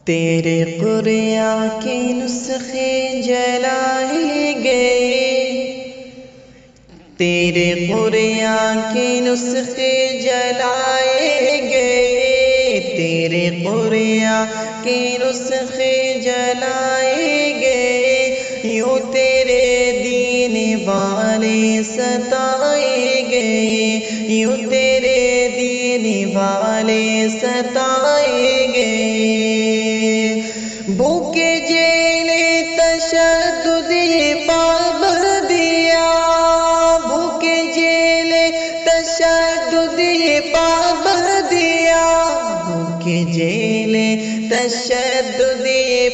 تیرے قرآن کے نسخے جلائے گئے، تیرے قرآن کے نسخے جلائے گئے، تیرے قرآن کے نسخے جلائے گئے، یوں تیرے دین والے ستائے گئے، یوں تیرے دین والے ستائے گئے۔ بھوکے جیل تشدد پابندیاں، بھوکے جیل تشدد پابندیاں، بھوکے جیل تشدد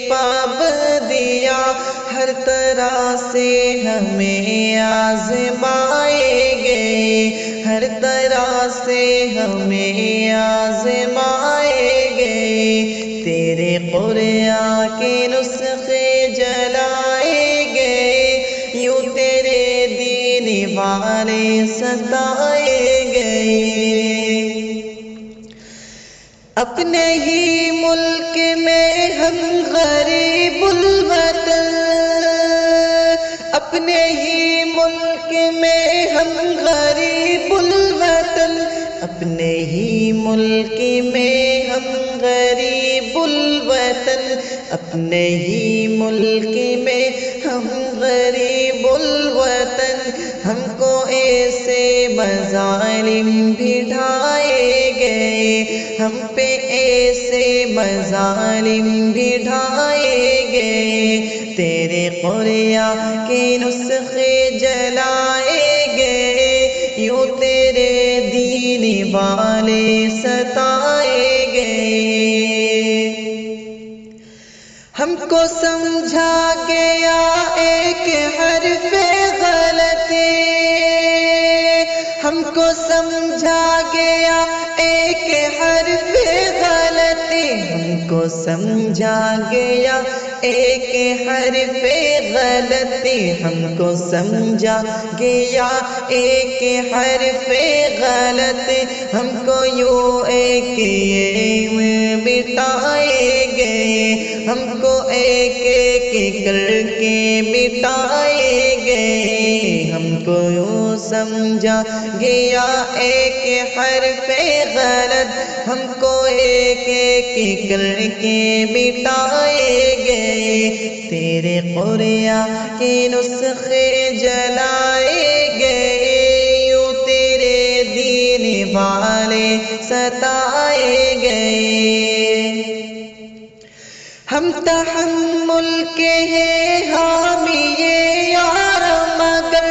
پابندیاں، ہر طرح سے ہمیں آزمائے گئے، ہر طرح سے ہمیں آزمائے گئے۔ تیرے قرآن کے نسخے جلائے گئے، یوں تیرے دین والے ستائے گئے۔ اپنے ہی ملک میں ہم غریب الوطن، اپنے ہی ملک میں ہم غریب الوطن، اپنے ہی ملک میں ہم غریب الوطن، اپنے ہی ملک میں ہم غریب الوطن، ہم کو ایسے مظالم بھی ڈھائے گئے، ہم پہ ایسے مظالم بھی ڈھائے گئے۔ تیرے قرآن کے نسخے جلائے گئے، یوں تیرے دین والے ستائے گئے۔ ہم کو سمجھا گیا ایک حرف غلط، ہم کو سمجھا گیا ایک حرف غلط، ہم کو سمجھا گیا ایک حرف غلط، ہم کو سمجھا گیا ایک حرف غلط، ہم کو یوں ایک ایک بتائے گئے، ہم کو ایک ایک کر کے بتائے گئے، ہم کو یوں سمجھا گیا ایک حرف غلط، ہم کو ایک ایک کر کے بتائے گئے۔ تیرے قرآن کے نسخے جلائے گئے، یوں تیرے دین والے ستائے گئے۔ ہم تحمل کے ہیں حامی یار مگر،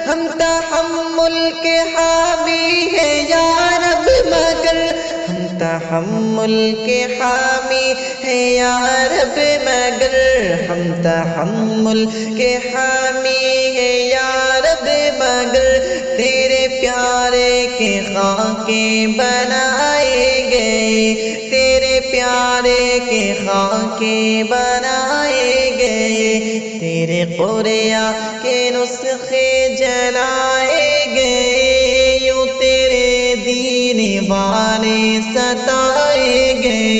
ہم تحمل کے حامی ہیں یا رب مگر، ہم تحمل کے حامی ہیں یا رب مگر، ہم تحمل کے حامی ہیں یا رب مگر، تیرے پیارے کے خاکے بنائے گئے، تیرے پیارے کے خاکے بنائے گئے۔ تیرے قرآن کے نسخے جلائے گئے، یوں تیرے دین والے ستائے گئے۔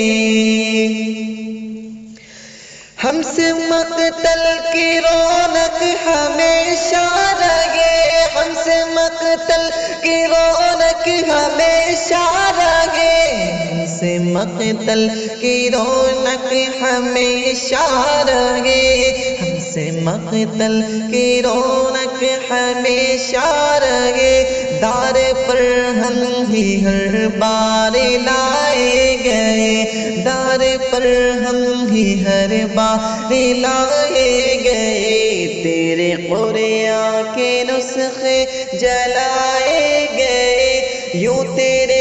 ہم سے مقتل کی رونق ہمیشہ رہے، ہم سے مقتل کی رونق ہمیشہ رہے، ہم سے مقتل کی رونق ہمیشہ رہے، ہم سے مقتل کی رونق ہمیشہ رہے۔ دار پر ہم ہی ہر بار لائے گئے، دار پر ہم ہی ہر بار لائے گئے۔ تیرے قرآن کے نسخے جلائے گئے، یوں تیرے